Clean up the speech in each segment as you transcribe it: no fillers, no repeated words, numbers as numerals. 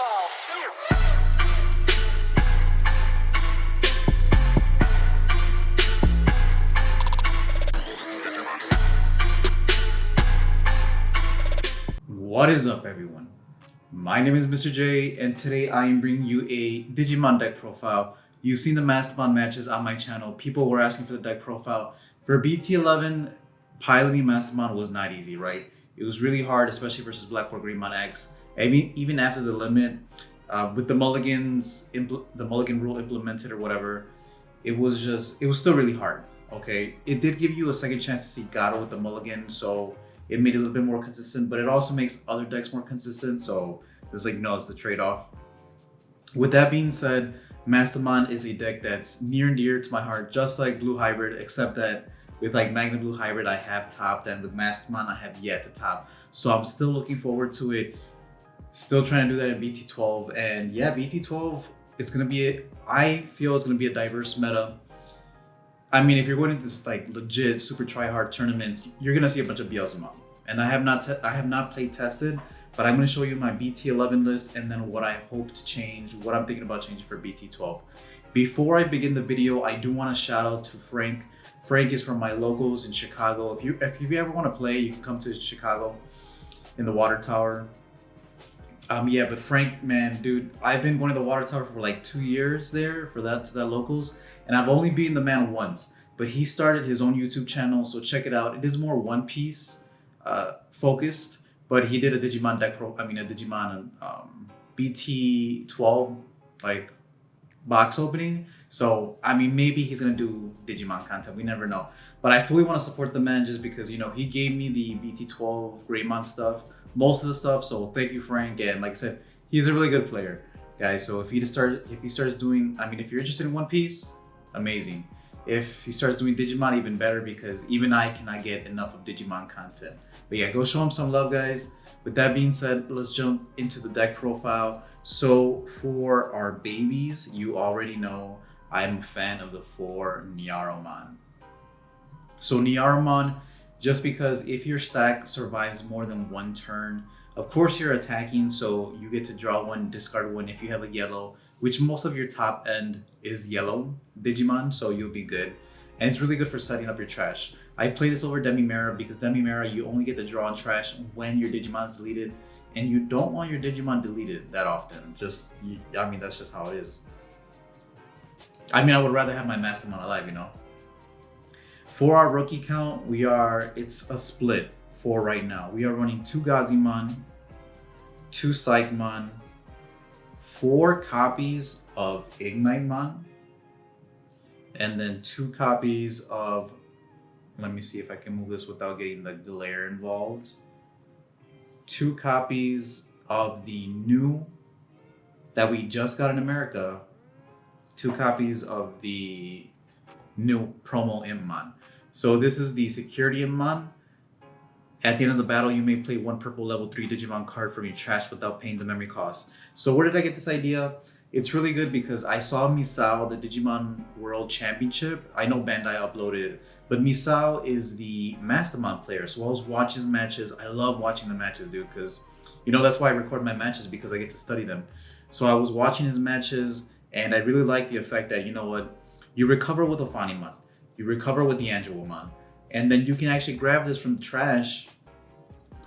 What is up, everyone? My name is Mr. J, and today I am bringing you a Digimon deck profile. You've seen the Mastemon matches on my channel. People were asking for the deck profile. For BT11, piloting Mastemon was not easy, right? It was really hard, especially versus Black or Greymon X. I mean, even after the limit, with the mulligans, the mulligan rule implemented or whatever, it was still really hard. Okay, it did give you a second chance to see Gato with the mulligan, so it made it a little bit more consistent, but it also makes other decks more consistent. So it's like, it's the trade-off. With that being said, Mastemon is a deck that's near and dear to my heart, just like Blue Hybrid, except that with like Magna Blue Hybrid, I have topped, and with Mastemon, I have yet to top. So I'm still looking forward to it. Still trying to do that in BT12. And yeah, BT12, it's going to be, I feel it's going to be a diverse meta. I mean, if you're going into this like legit super try-hard tournaments, you're gonna see a bunch of Beelzemon. And I have not play tested, but I'm gonna show you my BT11 list and then what I hope to change, what I'm thinking about changing for BT12. Before I begin the video, I do want to shout out to Frank. Frank is from my locals in Chicago. If you ever want to play, you can come to Chicago in the Water Tower. Yeah, but Frank, man, dude, I've been going to the Water Tower for like 2 years there to that locals, and I've only beaten the man once. But he started his own YouTube channel, so check it out. It is more One Piece focused, but he did a Digimon a Digimon BT12 like box opening. So I mean, maybe he's gonna do Digimon content. We never know. But I fully want to support the man just because he gave me the BT12 Greymon stuff. Most of the stuff, so thank you, Frank. And like I said, he's a really good player, guys. So if he starts doing, I mean, if you're interested in One Piece, amazing. If he starts doing Digimon, even better, because even I cannot get enough of Digimon content. But yeah, go show him some love, guys. With that being said, let's jump into the deck profile. So for our babies, you already know I'm a fan of the 4 Nyaromon. So Nyaromon, just because if your stack survives more than one turn, of course you're attacking, so you get to draw one, discard one if you have a yellow, which most of your top end is yellow Digimon, so you'll be good. And it's really good for setting up your trash. I play this over Demimera because Demimera, you only get to draw on trash when your Digimon is deleted, and you don't want your Digimon deleted that often. I mean, that's just how it is. I mean, I would rather have my Mastemon alive, For our rookie count, it's a split for right now. We are running 2 Gazimon, 2 Psychemon, 4 copies of Ignitemon, and then 2 copies of, let me see if I can move this without getting the glare involved. 2 copies of the new that we just got in America, 2 copies of the new promo Immon. So this is the security Immon. At the end of the battle, you may play 1 purple level 3 Digimon card from your trash without paying the memory cost. So where did I get this idea? It's really good because I saw Misao, the Digimon World Championship. I know Bandai uploaded, but Misao is the Mastemon player. So I was watching his matches. I love watching the matches, dude, because that's why I record my matches, because I get to study them. So I was watching his matches, and I really like the effect that, you recover with Ophanimon, you recover with the Angelomon, and then you can actually grab this from the trash,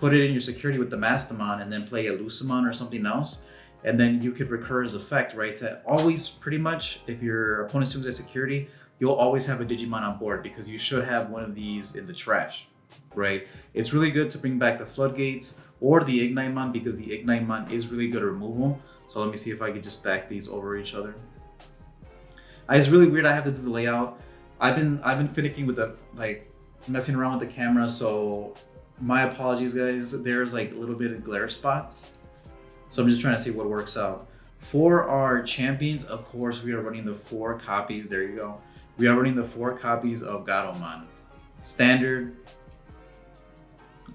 put it in your security with the Mastemon, and then play a Lucemon or something else. And then you could recur his effect, right? To always, pretty much, if your opponent swings at security, you'll always have a Digimon on board because you should have one of these in the trash, right? It's really good to bring back the Floodgates or the Ignitemon because the Ignitemon is really good at removal. So let me see if I can just stack these over each other. It's really weird. I have to do the layout. I've been finicking with messing around with the camera, so my apologies, guys. There's like a little bit of glare spots, so I'm just trying to see what works out. For our champions, of course, we are running the 4 copies. There you go. We are running the 4 copies of Gatomon. Standard.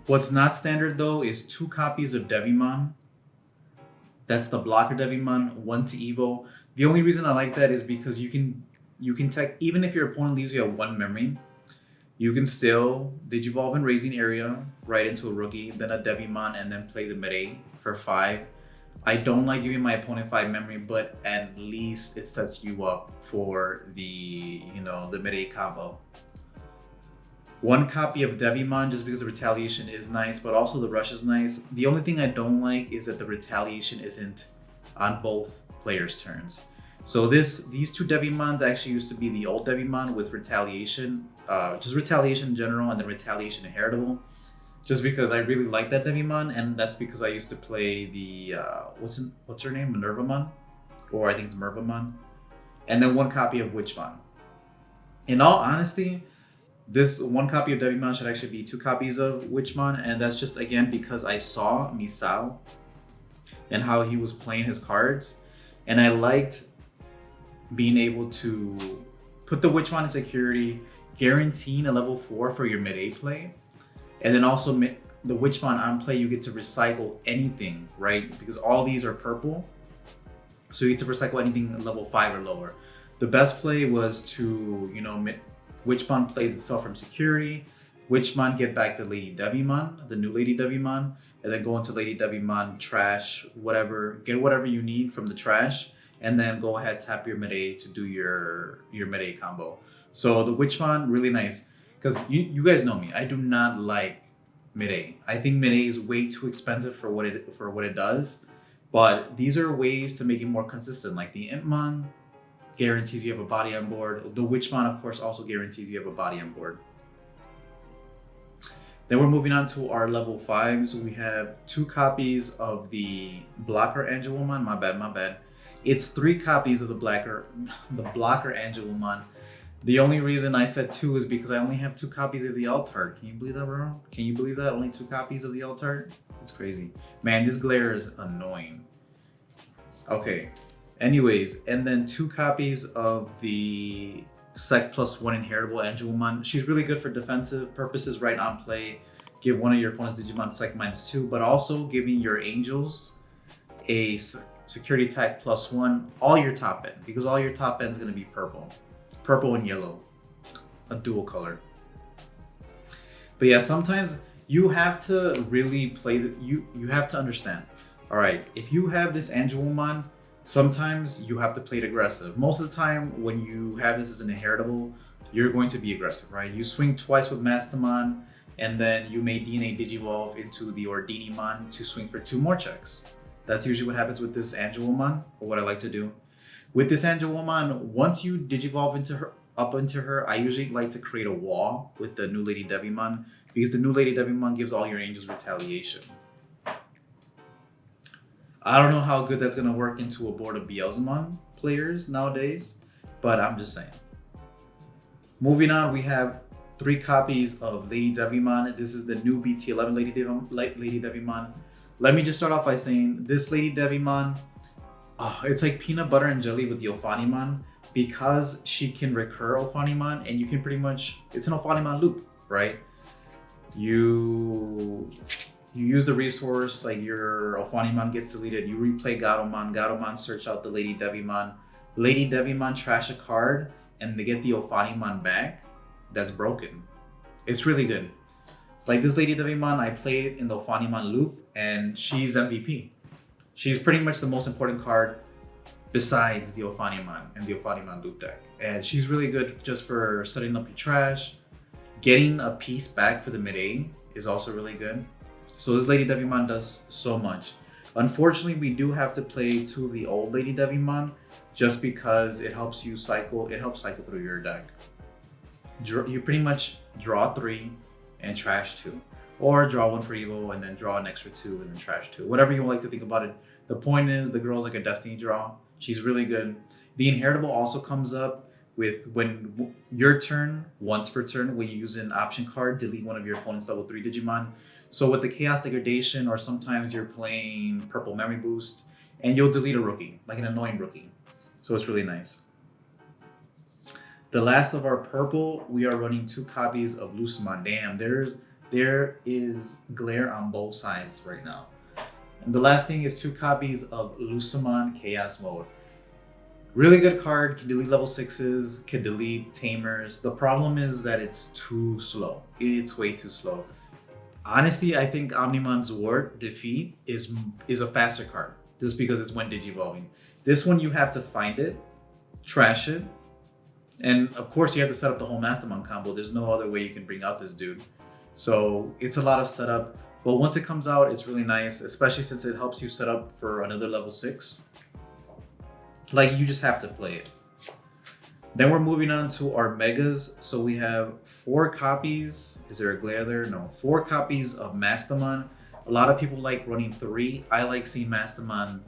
What's not standard though is 2 copies of Devimon. That's the blocker Devimon, 1 to Evo. The only reason I like that is because you can tech, even if your opponent leaves you at 1 memory, you can still Digivolve in Raising Area right into a rookie, then a Devimon, and then play the mid-8 for 5. I don't like giving my opponent 5 memory, but at least it sets you up for the, you know, the mid-A combo. 1 copy of Devimon, just because the retaliation is nice, but also the rush is nice. The only thing I don't like is that the retaliation isn't on both players' turns. So these 2 Devimons actually used to be the old Devimon with retaliation, just retaliation in general, and then retaliation inheritable. Just because I really like that Devimon, and that's because I used to play the what's her name, Minervamon, or I think it's Mervamon, and then 1 copy of Witchmon. In all honesty, this 1 copy of Devimon should actually be 2 copies of Witchmon, and that's just again because I saw Misao and how he was playing his cards, and I liked being able to put the Witchmon in security, guaranteeing a level 4 for your mid-A play. And then also the Witchmon on play, you get to recycle anything, right? Because all these are purple. So you get to recycle anything level 5 or lower. The best play was to, you know, Witchmon plays itself from security. Witchmon get back the Lady Devimon, the new Lady Devimon, and then go into Lady Devimon, trash, whatever, get whatever you need from the trash, and then go ahead, tap your mid-A to do your mid-A combo. So the Witchmon, really nice. Because you guys know me, I do not like mid-A. I think mid-A is way too expensive for what it does. But these are ways to make it more consistent. Like the Impmon guarantees you have a body on board. The Witchmon, of course, also guarantees you have a body on board. Then we're moving on to our level 5s. We have 2 copies of the Blocker Angelomon. My bad. It's 3 copies of the Blocker Angelomon. The only reason I said 2 is because I only have 2 copies of the Altart. Can you believe that, bro? Can you believe that? Only 2 copies of the Altart? It's crazy. Man, this glare is annoying. Okay. Anyways, and then 2 copies of the Sec +1 inheritable Angelomon. She's really good for defensive purposes, right on play. Give one of your opponent's Digimon Sec -2, but also giving your Angels a security tag +1, all your top end, because all your top end is going to be purple and yellow, a dual color. But yeah, sometimes you have to really play you have to understand. All right, if you have this Angelomon, sometimes you have to play it aggressive. Most of the time when you have this as an inheritable, you're going to be aggressive, right? You swing twice with Mastemon, and then you may DNA Digivolve into the Ordinimon to swing for 2 more checks. That's usually what happens with this Angelomon, or what I like to do. With this Angelomon, once you Digivolve up into her, I usually like to create a wall with the new Lady Devimon, because the new Lady Devimon gives all your Angels retaliation. I don't know how good that's going to work into a board of Beelzemon players nowadays, but I'm just saying. Moving on, we have 3 copies of Lady Devimon. This is the new BT11 Lady Devimon. Let me just start off by saying this Lady Devimon, it's like peanut butter and jelly with the Ophanimon, because she can recur Ophanimon, and you can pretty much, it's an Ophanimon loop, right? You use the resource, like your Ophanimon gets deleted, you replay Gatomon search out the Lady Devimon trash a card, and they get the Ophanimon back that's broken. It's really good. Like this Lady Devimon, I played in the Ophanimon loop, and she's MVP. She's pretty much the most important card besides the Ophanimon and the Ophanimon loop deck. And she's really good just for setting up your trash. Getting a piece back for the mid-A is also really good. So this Lady Devimon does so much. Unfortunately, we do have to play 2 of the old Lady Devimon just because it helps you cycle. It helps cycle through your deck. You pretty much draw 3 and trash 2. Or draw 1 for Evo and then draw an extra 2 and then trash 2. Whatever you like to think about it. The point is, the girl's like a destiny draw. She's really good. The inheritable also comes up with when your turn, once per turn, when you use an option card, delete one of your opponent's level 3 Digimon. So with the Chaos Degradation, or sometimes you're playing Purple Memory Boost, and you'll delete a rookie, like an annoying rookie. So it's really nice. The last of our purple, we are running 2 copies of Lucemon. Damn, there is glare on both sides right now. And the last thing is 2 copies of Lucemon Chaos Mode. Really good card, can delete level 6s, can delete Tamers. The problem is that it's too slow. It's way too slow. Honestly, I think Omnimon's Ward Defeat is a faster card. just because it's when digivolving. This one, you have to find it, trash it, and of course you have to set up the whole Mastemon combo. There's no other way you can bring out this dude. So it's a lot of setup, but once it comes out, it's really nice, especially since it helps you set up for another level 6. Like, you just have to play it. Then we're moving on to our megas. So we have 4 copies. Is there a glare there? No. 4 copies of Mastemon. A lot of people like running 3. I like seeing Mastemon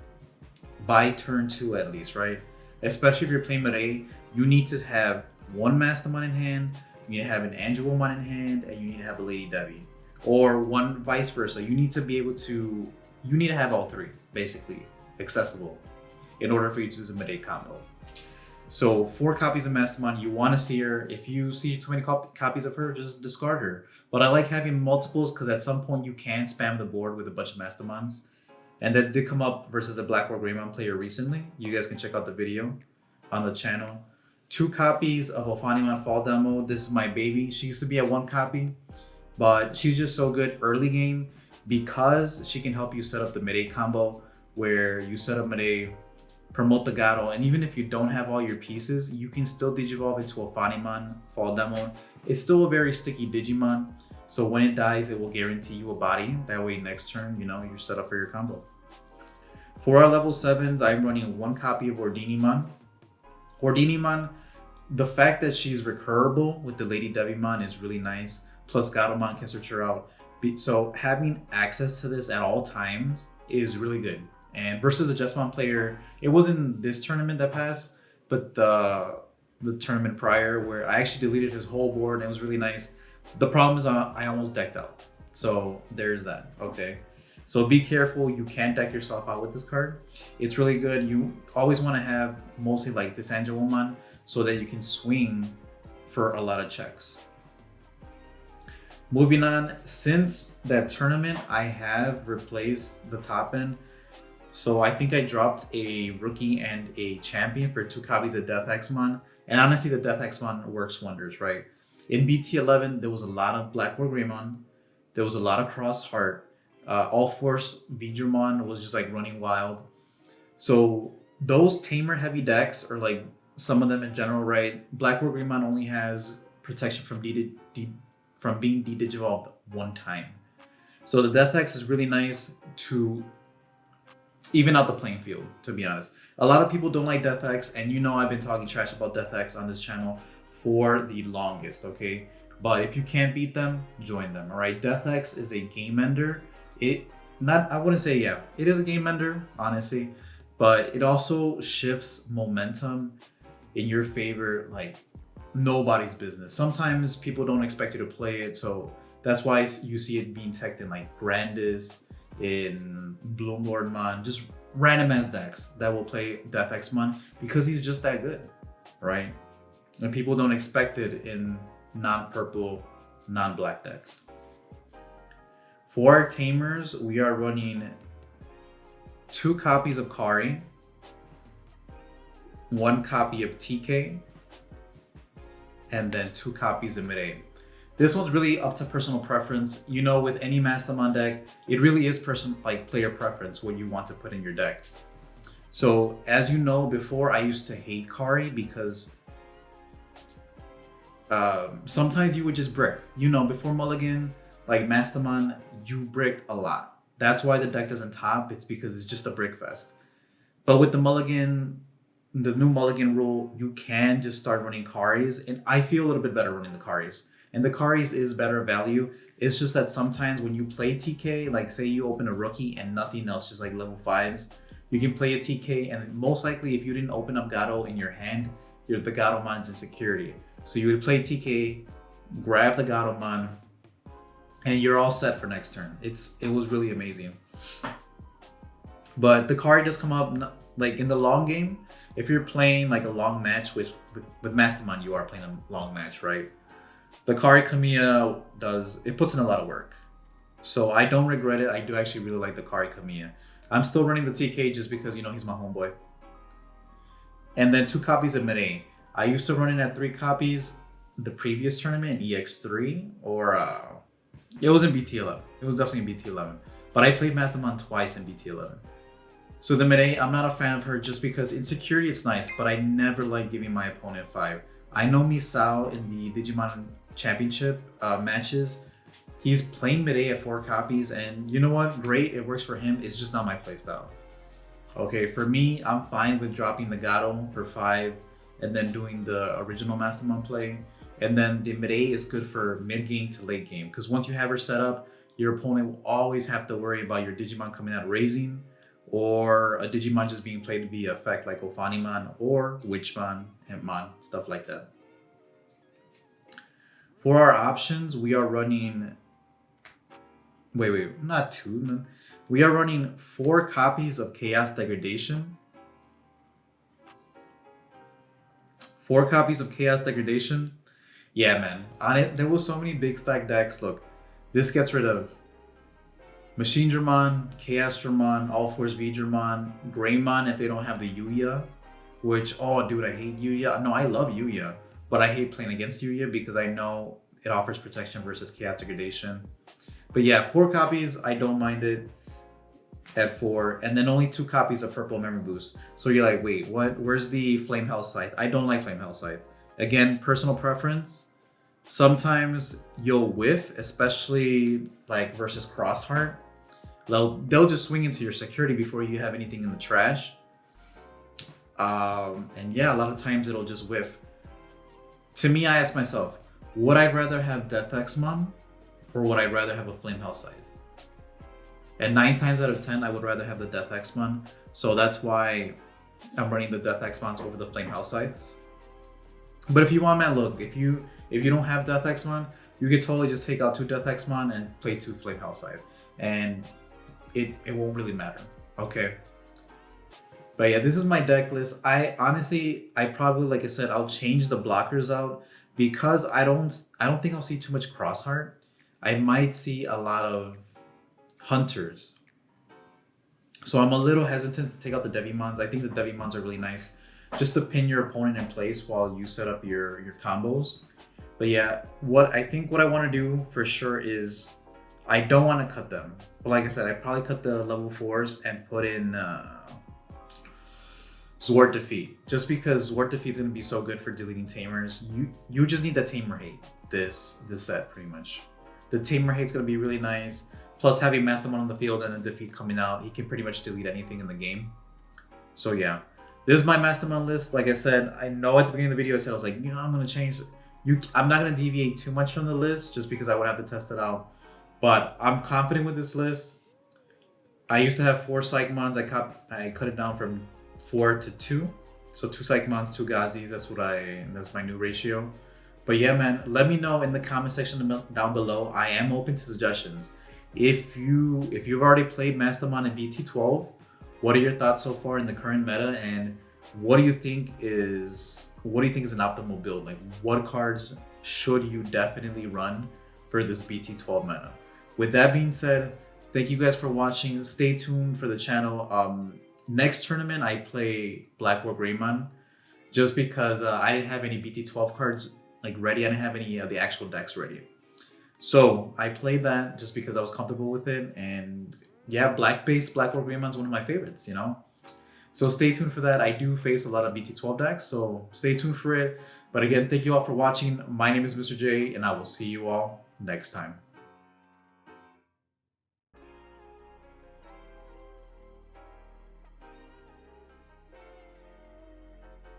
by turn 2 at least, right? Especially if you're playing mid-A, you need to have 1 Mastemon in hand, you need to have an Angelomon in hand, and you need to have a Lady Debbie. Or one vice versa. You need to be able to, you need to have all 3, basically, accessible in order for you to do the mid-A combo. So 4 copies of Mastemon, you want to see her. If you see too many copies of her, just discard her. But I like having multiples because at some point you can spam the board with a bunch of Mastemons. And that did come up versus a Black or Greymon player recently. You guys can check out the video on the channel. 2 copies of Ophanimon Fall Demo. This is my baby. She used to be at 1 copy, but she's just so good early game because she can help you set up the mid-A combo where you set up mid-A, promote the Gato, and even if you don't have all your pieces, you can still digivolve into Ophanimon Fall Demo. It's still a very sticky Digimon, so when it dies, it will guarantee you a body. That way next turn, you know, you're set up for your combo. For our level 7s, I'm running 1 copy of Ordinimon. Ordinimon, the fact that she's recurable with the Lady Devimon is really nice. Plus Gatomon can search her out. So having access to this at all times is really good. And versus a Jesmon player, it wasn't this tournament that passed, but the tournament prior where I actually deleted his whole board and it was really nice. The problem is I almost decked out. So there's that, okay? So be careful, you can't deck yourself out with this card. It's really good. You always want to have mostly like this Angelomon so that you can swing for a lot of checks. Moving on, since that tournament, I have replaced the top end. So I think I dropped a rookie and a champion for 2 copies of Death Exmon. And honestly, the Death Exmon works wonders, right? In BT11, there was a lot of Black or Greymon. There was a lot of Cross Heart. All Force Vidramon was just like running wild. So those Tamer heavy decks, or like some of them in general, right? Black or Greymon only has protection from being de-digivolved 1 time. So the Death X is really nice to even out the playing field, to be honest. A lot of people don't like Death X, and you know I've been talking trash about Death X on this channel for the longest, okay? But if you can't beat them, join them, all right? Death X is a game ender. I wouldn't say, yeah, it is a game ender, honestly, but it also shifts momentum in your favor like nobody's business. Sometimes people don't expect you to play it, so that's why you see it being teched in like Grandis, in Bloom Lordmon, just random ass decks that will play Death Exmon because he's just that good, right? And people don't expect it in non-purple, non-black decks. For our Tamers, we are running 2 copies of Kari, 1 copy of TK, and then 2 copies of Mid-A. This one's really up to personal preference. You know, with any Mastemon deck, it really is player preference what you want to put in your deck. So as you know, before I used to hate Kari because sometimes you would just brick. You know, before Mulligan, like Mastemon, you bricked a lot. That's why the deck doesn't top. It's because it's just a brick fest. But with the Mulligan, the new Mulligan rule, you can just start running Karis, and I feel a little bit better running the Karis. And the Karis is better value. It's just that sometimes when you play TK, like say you open a rookie and nothing else, just like level 5s, you can play a TK, and most likely if you didn't open up Gato in your hand, the Gatomon's in security. So you would play TK, grab the Gatomon, and you're all set for next turn. It was really amazing. But the Kari does come up like in the long game. If you're playing like a long match with Mastemon, you are playing a long match, right? The Kari Kamiya puts in a lot of work. So I don't regret it. I do actually really like the Kari Kamiya. I'm still running the TK just because, you know, he's my homeboy. And then 2 copies of Mid-A. I used to run it at 3 copies the previous tournament in EX3, or it was in BT11. It was definitely in BT11. But I played Mastemon twice in BT11. So the mid-A, I'm not a fan of her just because in security it's nice, but I never like giving my opponent 5. I know Misao in the Digimon Championship matches, he's playing mid-A at 4 copies, and you know what? Great, it works for him. It's just not my playstyle. Okay, for me, I'm fine with dropping the Gato for 5 and then doing the original Mastemon play. And then the mid-A is good for mid-game to late game, because once you have her set up, your opponent will always have to worry about your Digimon coming out raising, or a Digimon just being played via effect like Ofanimon or Witchmon, Hempmon, stuff like that. For our options, we are running... Wait, not 2. No. We are running 4 copies of Chaos Degradation. 4 copies of Chaos Degradation. Yeah, man. On it, there was so many big stack decks. Look, this gets rid of Machine German, Chaos German, All Force V German, Greymon if they don't have the Yuya, which, oh dude, I hate Yuya. No, I love Yuya, but I hate playing against Yuya because I know it offers protection versus Chaos Degradation. But yeah, 4 copies, I don't mind it at 4, and then only 2 copies of Purple Memory Boost. So you're like, wait, what? Where's the Flame Hell Scythe? I don't like Flame Hell Scythe. Again, personal preference. Sometimes you'll whiff, especially like versus Crossheart. They'll just swing into your security before you have anything in the trash. And yeah, a lot of times it'll just whiff. To me, I ask myself, would I rather have Death Exmon or would I rather have a Flame Hell Scythe? And 9 times out of 10, I would rather have the Death Exmon. So that's why I'm running the Death Exmons over the Flame Hell Scythes. But if you want, man, look, if you don't have Death Exmon, you could totally just take out 2 Death Exmon and play 2 Flame Hell Scythe. And it won't really matter, okay? But yeah, this is my deck list. I honestly, probably, like I said, I'll change the blockers out because I don't think I'll see too much Crossheart. I might see a lot of Hunters. So I'm a little hesitant to take out the Devimons. I think the Devimons are really nice just to pin your opponent in place while you set up your combos. But yeah, what I want to do for sure is I don't want to cut them. But like I said, I'd probably cut the level 4s and put in Zwart Defeat. Just because Zwart Defeat is going to be so good for deleting Tamers. You just need the Tamer hate this set pretty much. The Tamer hate is going to be really nice. Plus having Mastemon on the field and a Defeat coming out, he can pretty much delete anything in the game. So yeah, this is my Mastemon list. Like I said, I know at the beginning of the video I said I was like, you know, I'm going to change. I'm not going to deviate too much from the list just because I would have to test it out. But I'm confident with this list. I used to have 4 Psychmons. I cut it down from 4 to 2. So 2 Psychmons, 2 Gazis. That's my new ratio. But yeah, man, let me know in the comment section down below. I am open to suggestions. If you've already played Mastemon and BT12, what are your thoughts so far in the current meta, and what do you think is an optimal build? Like, what cards should you definitely run for this BT12 meta? With that being said, thank you guys for watching. Stay tuned for the channel. Next tournament, I play Black War Greymon just because I didn't have any BT12 cards like ready. I didn't have any of the actual decks ready. So I played that just because I was comfortable with it. And yeah, black-based Black War Greymon is one of my favorites, you know? So stay tuned for that. I do face a lot of BT12 decks, so stay tuned for it. But again, thank you all for watching. My name is Mr. J, and I will see you all next time.